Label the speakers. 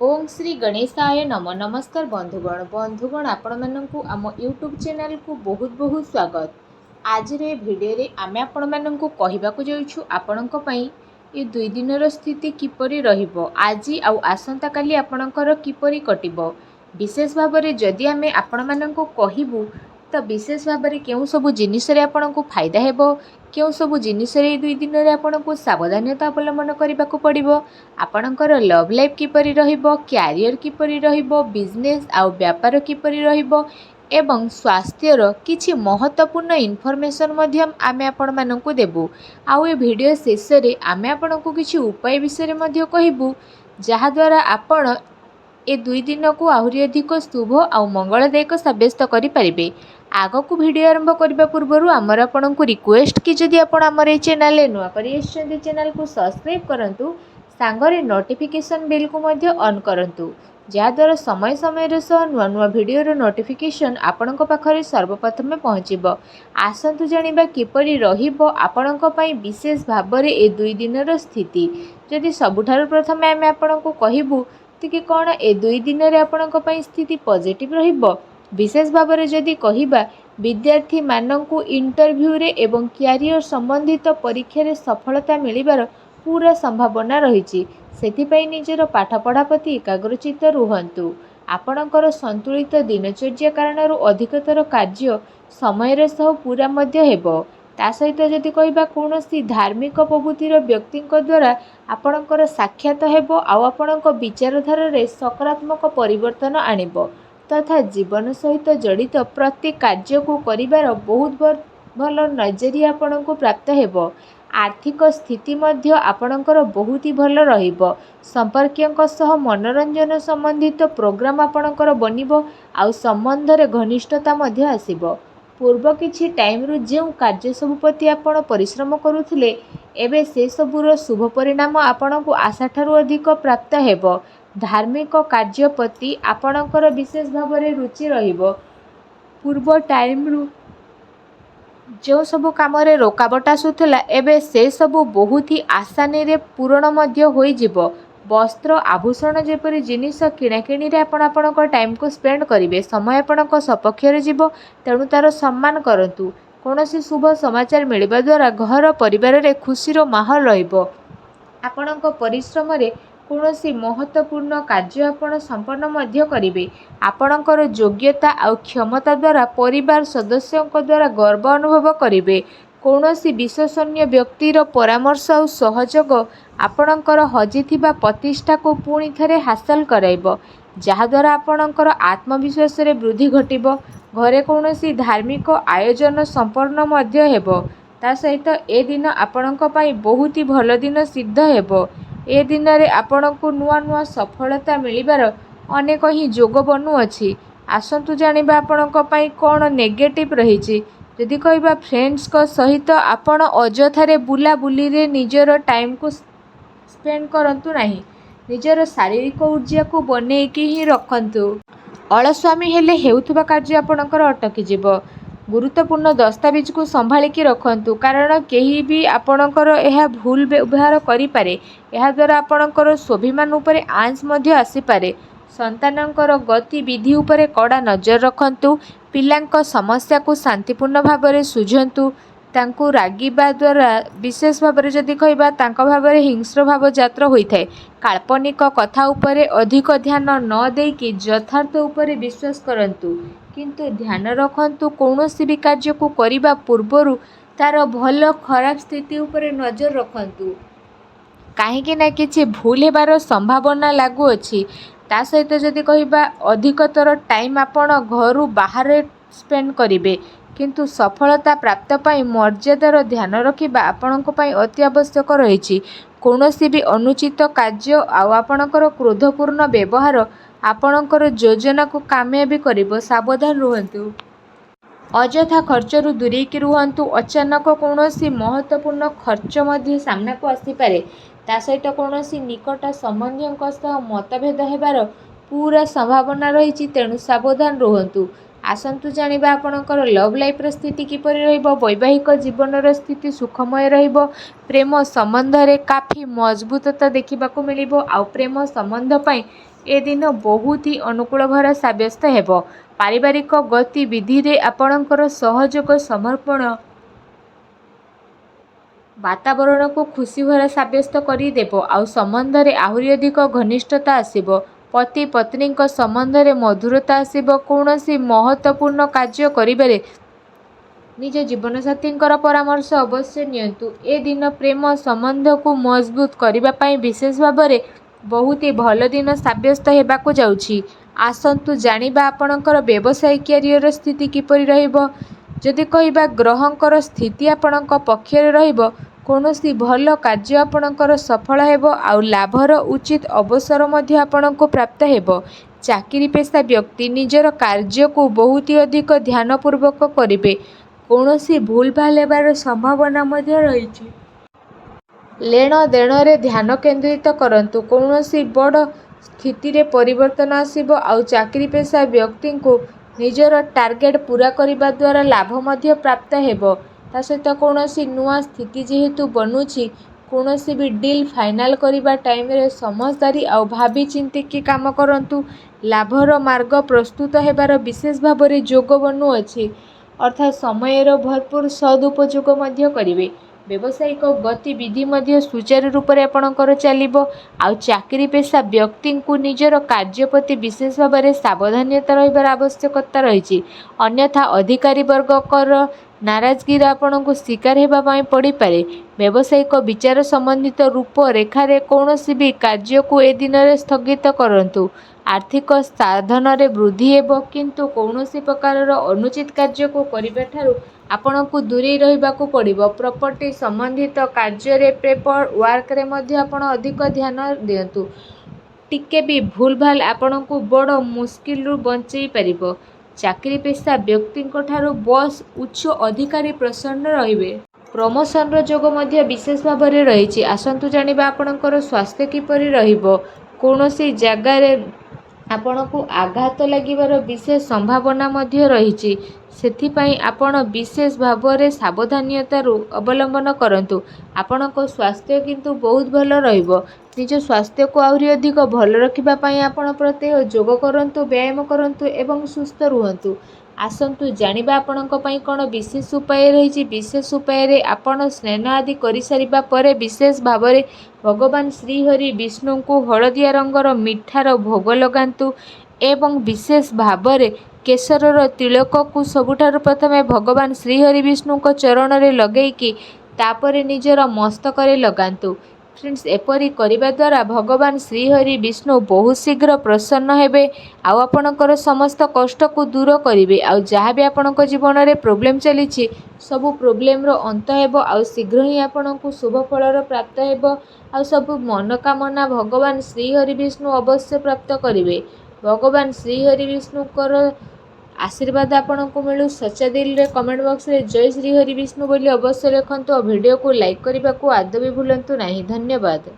Speaker 1: ओम श्री गणेशाय नम नमस्कार बंधुगण आपण मानकु आम यूट्यूब चैनल को बहुत बहुत स्वागत। आज रे भिडियो रे आमे आपण मानकु कहिबाकु जाउछु आपणक पई ए दुई दिनर स्थिति किपरि रहिबो, आज आउ आसंता काली आपणकर किपरि कटिबो। विशेष भाव में जदि आमे आपण मानकु कहिबु तो विशेष भाव में केउ सब जिनिस रे आपणकु फायदा हेबो, केउ सब जिनिस रे दुई दिन रे आपणकु सावधानता अवलंबन करबाकु पड़िबो, आपणकर लव लाइफ किपरि रहिबो, क्यारियर किपरि रहिबो, बिजनेस आउ व्यापार किपरि रहिबो एवं स्वास्थ्यर किछि महत्वपूर्ण इनफॉरमेशन मध्यम आमे आपण मानकु देबु। आउ ए वीडियो शेष रे आमे आपणकु किछि उपाय विषय रे मध्य कहिबु, जहा द्वारा आपण ए दुई दिन को आहुरी अधिक शुभ आउ मंगलदायक सब्यस्त करें। आग को वीडियो आरंभ करने पूर्व आमर आपण को रिक्वेस्ट कि जदि आपण आमर ए चैनल नुआ करी चैनल को सब्सक्राइब करंतु, सांगरे नोटिफिकेशन बेल को मध्य ऑन करंतु, जहाद्वारा समय समय सह नुआ नुआ वीडियो नोटिफिकेशन आपण पाखरे सर्वप्रथमे पहुँचब। आसतु जानिबा किपरि रहिबो आपणक पई विशेष भाव में ए दुई दिनर स्थिति। जदि सबुठारु प्रथमे आमे आपणको कहिबु कि कौन ए दुई दिन रे आपणक पई स्थिति पॉजिटिव रहिबो। विशेष भाव में जदि कहिबा विद्यार्थी माननकु इंटरव्यू रे एवं क्यारियर संबंधित परीक्षा रे सफलता मिलिबार पूरा संभावना रहिछि। सेथिपई निजर पाठ पढ़ा प्रति एकाग्रचित रुहंतु। आपणकर संतुलित दिनचर्या कारणरू अधिकतर कार्य समय सह पूरा मध्य हेबो। ता सहित जदि कहिबा कौनसी धार्मिक प्रवृत्तिर व्यक्ति द्वारा आपणकर साक्षात हेबो आउ आपणक विचारधारा रे सकारात्मक परिवर्तन आनिबो तथा जीवन सहित जड़ित प्रति कार्य को करिबार बहुत भल नजरिया आपणको प्राप्त हेबो। आर्थिक स्थिति मध्य आपणकर बहुत ही भल रहिबो। संपर्कियंक सह मनोरंजन संबंधित प्रोग्राम आपणकर बनिबो आउ संबंध रे घनिष्ठता मध्य आसीबो। पूर्व किछि टाइम रु जे कार्य सब प्रति आपण परिश्रम करुथिले एबे से सबुर शुभ परिणाम आपणको आशा ठारू अधिक प्राप्त हेबो। धार्मिक कार्य प्रति आपणकर विशेष भाव में रुचि रहिबो। पूर्व टाइम रु जो सब काम रे रोकावट आसुथला एबे से सब बहुत ही आसानी रे पूरण मध्य होई जिवो। वस्त्र आभूषण जेपरी जिनिस किणाकिणी रे आपणक टाइम को स्पेंड करिवे, समय आपणक सपक्ष रे जिवो, तेणु तार सम्मान करंतु। कौनसी शुभ समाचार मिलिबा द्वारा घर परिवार रे खुशीर माहौल रहिबो। आपणक परिश्रम रे कौनसी महत्वपूर्ण कार्य आपण संपन्न मध्य करिवे। आपणकर योग्यता आउ क्षमता द्वारा परिवार सदस्यों द्वारा गर्व अनुभव करिवे। कौनसी विश्वसनीय व्यक्तिर परामर्श और सहयोग आपणकर हजिथिबा प्रतिष्ठा को पुणी थरे हासिल कराइबो, जहाद्वारा आपणकर आत्मविश्वास रे वृद्धि घटिबो। घरे कौनसी धार्मिक आयोजन संपन्न मध्य हेबो। ता सहित ए दिन आपणक पई बहुत ही भल दिन सिद्ध हेबो। ए दिन रे आपणको नुआ नुआ सफलता मिलिबार अनेक ही जोग बनु अछि। आसंतु जानिबा आपणक पई कोन नेगेटिव रहिछि। जदि कहिबा फ्रेंड्स को सहित आपण अजथारे बुला बुली रे निजर टाइम को स्पेंड करंतु नाही। निजर शारीरिक ऊर्जा को बनेकी ही रखंतु। अलस्वामी हेले हेउथुबा कार्य आपणकर अटकी जिवो। गुरुत्वपूर्ण दस्तावेज को संभालिकी रखंतु, कारण केही भी आपणकर यह भूल व्यवहार करिपारे। यह द्वारा आपणकर स्वाभिमान उपरे आंच मध्य आसीपारे। संतानकर गतिविधि उपरे कड़ा नजर रखंतु। पिलांक समस्या को शांतिपूर्ण भाव में सुझंतु। तांकु रागिबा द्वारा विशेष भाव में जदि कहिबा तांका भाव में हिंस्र भाव जात्र होइथाय। काल्पनिक कथा उपरे अधिक ध्यान न देकी यथार्थ उपरे विश्वास करंतु, किंतु ध्यान रखंतु कौनसी भी कार्य को करिबा पूर्वरु तार भल खराब स्थिति उपरे नजर रखंतु, काहेकि ना किछि भूल हेबार संभावना लागू अछि। ता सहित जदि कहिबा अधिकतर टाइम आपण घरु बाहर स्पेंड करिवे, किंतु सफलता प्राप्त पाई मर्यादार ध्यान रखिबा आपणक पाई अति आवश्यक रहिछि। कौनसी भी अनुचित कार्य आउ आपणकर क्रोधपूर्ण व्यवहार आपणकर योजना को कामयाबी करिबो। सावधान रुहंतु। अजथा खर्चरू दूरेकी रुहंतु। अचानक कौनसी महत्वपूर्ण खर्च मध्य सामना को आसीपारे। ता सहित कौनसी निकट संबंधियों सह मतभेद हेबार पूरा संभावना रहिछि, तेणु सावधान रुहंतु। आसंतु जानिबा आपणकर लव लाइफ र स्थिति किपरि रहिबो। वैवाहिक जीवन स्थिति सुखमय रहिबो। प्रेम संबंध रे काफी मजबूतता देखिबाकू मिलिबो। आउ प्रेम संबंध पई ए दिन बहुत ही अनुकूल भरा साब्यस्त हेब। पारिवारिक गतिविधि आपणकर सहयोग समर्पण वातावरण को खुशी भरा साब्यस्त करदेव। आउ संबंध में आहरी अधिक घनिष्ठता आसब। पति पत्नी संबंध में मधुरता आसब। कौन सी महत्वपूर्ण कार्य करिबारे निज जीवनसाथी परामर्श अवश्य नियंतु। ए दिन प्रेम संबंध को मजबूत करने विशेष भाव में बहुत ही भल दिन साब्यस्त होगाकू जाउछि। आसंतु जानिबा आपणकर व्यवसाय क्यारियर स्थिति किपरि रहिबो। जदि कहिबा ग्रहंकर स्थिति आपणक पक्षरे रहिबो, कौनसी भल कार्य आपणकर सफल हेबो आउ लाभर उचित अवसर मध्य आपणको प्राप्त हेबो। चाकरी पेशा व्यक्ति निजर कार्य को बहुत ही अधिक ध्यानपूर्वक करिवे। कौनसी भूल भाल हेबार संभावना मध्य रहिछि। लेन देन रे ध्यान केंद्रित करंतु। कौनसी बड़ स्थिति रे परिवर्तन आसिबो आउ चाकरी पेशा व्यक्ति को निजर टार्गेट पूरा करने द्वारा लाभ मध्य प्राप्त हेबो। ता सहित कौनसी नुआ स्थिति जेहेतु बनूची, कौनसी भी डील फाइनाल करने टाइम रे समझदारी आउ भाभी चिंती की काम करंतु। लाभर मार्ग प्रस्तुत हेबार विशेष भाव में जोग बनुअछि। अर्थात समयर भरपूर सदुपयोग मध्य करिवे। व्यावसायिक गतिविधि मध्य सुचारू रूप से आपणकर चलिबो। आउ चाकरी पेशा व्यक्ति को निजर कार्य प्रति विशेष भाव में सावधानता रहिबार आवश्यकता रही। अन्यथा अधिकारी वर्गकर नाराजगी आपण को शिकार होगापाई पड़ पारे। व्यावसायिक विचार संबंधित रूप रेखार कौनसी भी कार्य को ए दिन में स्थगित करंतु। आर्थिक साधन रे वृद्धि हेबो, किंतु कौनसी प्रकार अनुचित कार्य को करने ठारू आपण को दूरे रहिबाकू पड़िबो। प्रॉपर्टी संबंधित कार्य रे पेपर वर्क रे मध्य आपण अधिक ध्यान दियंतु। टिके भी भूल भाल आपण को बड़ मुश्किल रु बंचई परिबो। चाकरी पेशा व्यक्ति ठारू बॉस उच्च अधिकारी प्रसन्न रहिबे। प्रमोशन रो जोग मध्य विशेष भाव में रही। आसंतु जानिबा आपणकर स्वास्थ्य किपरि रहिबो। कौनसी जगार आपण को आघात लागिबार विशेष संभावना मध्य रही। सेथिपाई आपण विशेष भाव में सावधानता अवलंबन करंतु। आपणको स्वास्थ्य किंतु बहुत भल रहिबो। निज स्वास्थ्य को आहरी अधिक भल रखिबा पाई आपण प्रत्येक जोग करंतु, व्यायाम करंतु एवं सुस्थ रुहंतु। आसंतु जानिबा आपणको पाई कोन विशेष उपाय रही। विशेष उपाय रे आपण स्नान आदि करि सारिबा परे विशेष भाव में भगवान श्रीहरि विष्णु को हलदिया रंगर मिठार भोग लगांतु एवं विशेष भाव में केसरर तिलक को सबुठारु प्रथमे भगवान श्रीहरि विष्णु को चरण रे लगेइकी तापरे निजर मस्तक रे लगांतु। फ्रेंड्स, एपरी करिबा द्वारा भगवान श्रीहरि विष्णु बहुत शीघ्र प्रसन्न हेबे। आउ आपणकर समस्त कष्ट को दूर करिवे। आउ जहाँ भी आपणक जीवन रे प्रॉब्लम चलीछि सबु प्रॉब्लम रो अंत हेबो। आउ शीघ्र ही आपणको शुभ फलर प्राप्त हेबो। आउ सबु मनोकामना भगवान श्रीहरि विष्णु अवश्य प्राप्त करिवे। भगवान श्रीहरि विष्णुकर आशीर्वाद आपको मिलू। सच्चा दिल रे कमेंट बॉक्स रे जय श्री हरि विष्णु बोली अवश्य लिखंतु और वीडियो को लाइक करने को आदौ भी भूलंतु नहीं। धन्यवाद।